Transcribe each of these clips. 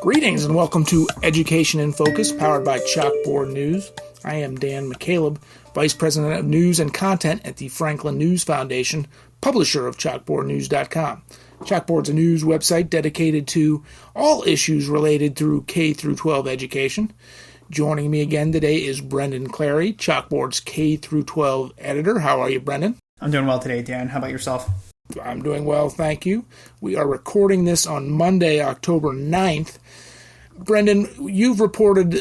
Greetings and welcome to Education in Focus, powered by Chalkboard News. I am Dan McCaleb, Vice President of News and Content at the Franklin News Foundation, publisher of ChalkboardNews.com. Chalkboard's a news website dedicated to all issues related through K through 12 education. Joining me again today is Brendan Clary, Chalkboard's K through 12 editor. How are you, Brendan? I'm doing well today, Dan. How about yourself? I'm doing well, thank you. We are recording this on Monday, October 9th. Brendan, you've reported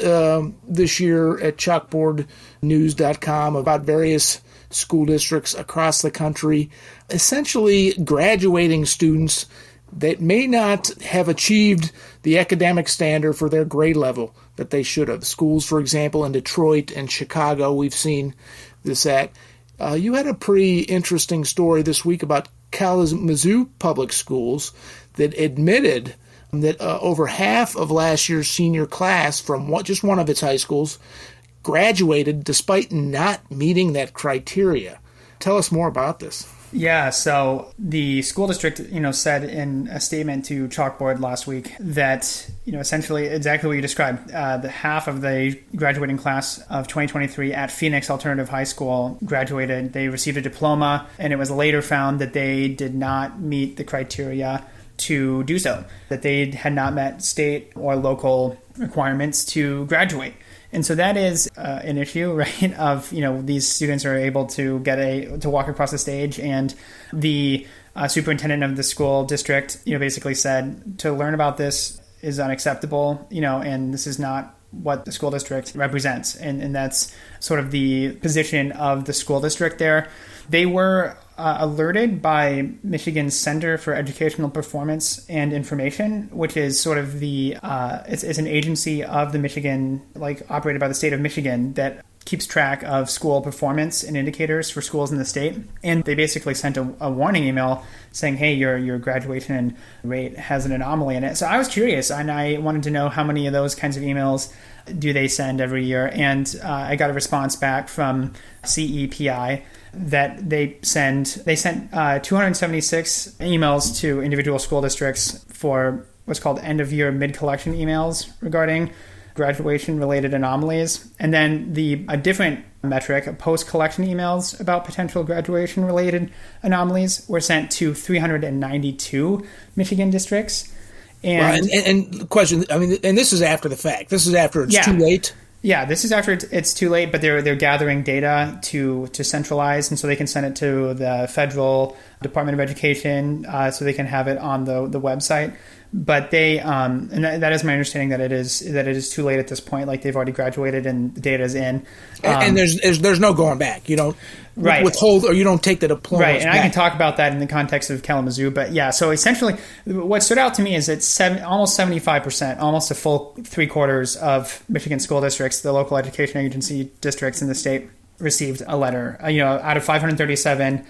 this year at chalkboardnews.com about various school districts across the country, essentially graduating students that may not have achieved the academic standard for their grade level that they should have. Schools, for example, in Detroit and Chicago, we've seen this at. You had a pretty interesting story this week about Kalamazoo Public Schools that admitted that over half of last year's senior class from just one of its high schools graduated despite not meeting that criteria. Tell us more about this. Yeah, so the school district, said in a statement to Chalkboard last week that, essentially exactly what you described. The half of the graduating class of 2023 at Phoenix Alternative High School graduated. They received a diploma, and it was later found that they did not meet the criteria to do so, that they had not met state or local requirements to graduate. And so that is an issue, right? Of, these students are able to to walk across the stage, and the superintendent of the school district, basically said to learn about this is unacceptable, and this is not what the school district represents. And that's sort of the position of the school district there. They were alerted by Michigan's Center for Educational Performance and Information, which is sort of it's an agency of the Michigan, operated by the state of Michigan, that keeps track of school performance and indicators for schools in the state. And they basically sent a warning email saying, hey, your graduation rate has an anomaly in it. So I was curious, and I wanted to know how many of those kinds of emails do they send every year. And I got a response back from CEPI that they sent 276 emails to individual school districts for what's called end-of-year mid-collection emails regarding graduation-related anomalies. And then a different metric, post-collection emails about potential graduation-related anomalies, were sent to 392 Michigan districts. And the question, and this is after the fact. This is after it's too late. Yeah, this is after it's too late, but they're gathering data to centralize, and so they can send it to the federal Department of Education, so they can have it on the website. But they, and that is my understanding that it is too late at this point. Like, they've already graduated and the data is in. And there's no going back. You don't withhold, or you don't take the diploma. Right, and back. I can talk about that in the context of Kalamazoo. But yeah, so essentially, what stood out to me is it's almost 75%, almost a full 3/4 of Michigan school districts, the local education agency districts in the state, received a letter. Out of 537,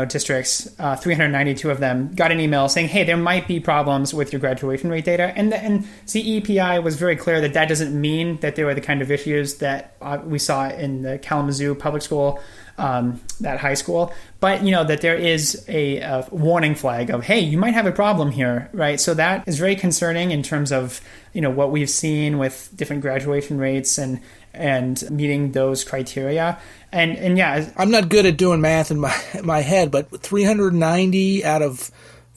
districts, 392 of them got an email saying, hey, there might be problems with your graduation rate data. And CEPI was very clear that doesn't mean that there were the kind of issues that we saw in the Kalamazoo Public School, that high school. But, that there is a warning flag of, hey, you might have a problem here, right? So that is very concerning in terms of, what we've seen with different graduation rates and meeting those criteria. And yeah, I'm not good at doing math in my head, but 390 out of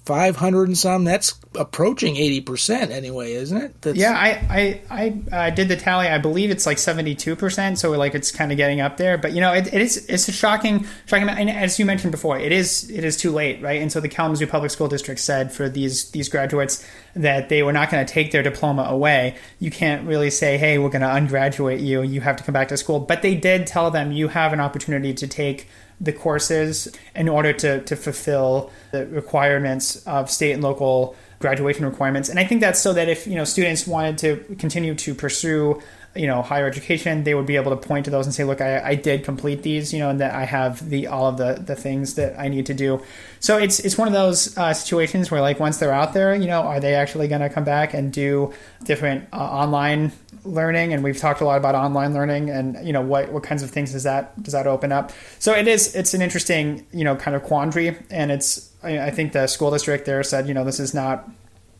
500 and some, that's approaching 80% anyway, isn't it? Yeah, I did the tally. I believe it's like 72%, so it's kind of getting up there. But it's a shocking amount. And as you mentioned before, it is too late, right? And so the Kalamazoo Public School District said for these graduates that they were not going to take their diploma away. You can't really say, hey, we're going to ungraduate you. You have to come back to school. But they did tell them you have an opportunity to take the courses in order to fulfill the requirements of state and local graduation requirements. And I think that's so that if students wanted to continue to pursue higher education, they would be able to point to those and say, look, I did complete these, and that I have all of the things that I need to do. So it's one of those situations where once they're out there, are they actually going to come back and do different online learning? And we've talked a lot about online learning and, what kinds of things does that open up? So it's an interesting, kind of quandary. And I think the school district there said, this is not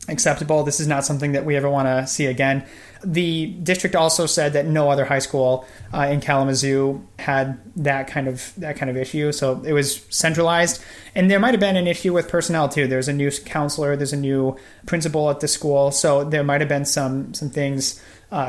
acceptable. This is not something that we ever want to see again. The district also said that no other high school in Kalamazoo had that kind of issue. So it was centralized, and there might have been an issue with personnel too. There's a new counselor, there's a new principal at the school, so there might have been some things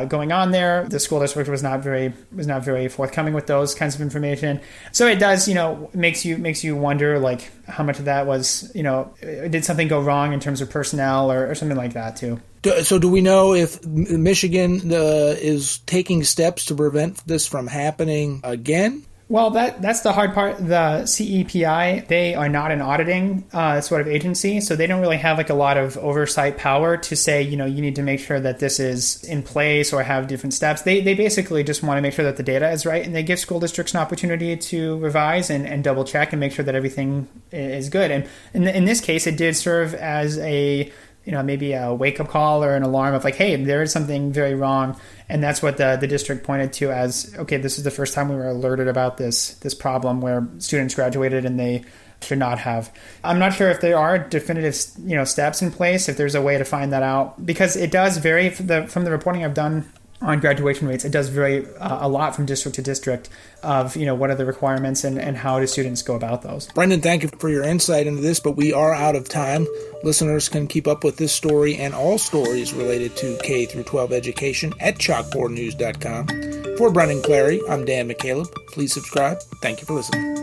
going on there. The school district was not very forthcoming with those kinds of information. So it does, makes you wonder, like, how much of that was, did something go wrong in terms of personnel or something like that too. So do we know if Michigan is taking steps to prevent this from happening again? Well, that's the hard part. The CEPI, they are not an auditing sort of agency, so they don't really have like a lot of oversight power to say, you need to make sure that this is in place or have different steps. They basically just want to make sure that the data is right, and they give school districts an opportunity to revise and double check and make sure that everything is good. And in this case, it did serve as maybe a wake-up call or an alarm of like, hey, there is something very wrong. And that's what the district pointed to as, okay, this is the first time we were alerted about this problem where students graduated and they should not have. I'm not sure if there are definitive, steps in place, if there's a way to find that out, because it does vary from the reporting I've done on graduation rates. It does vary a lot from district to district of, what are the requirements and how do students go about those. Brendan, thank you for your insight into this, but we are out of time. Listeners can keep up with this story and all stories related to K through 12 education at chalkboardnews.com. For Brendan Clary, I'm Dan McCaleb. Please subscribe. Thank you for listening.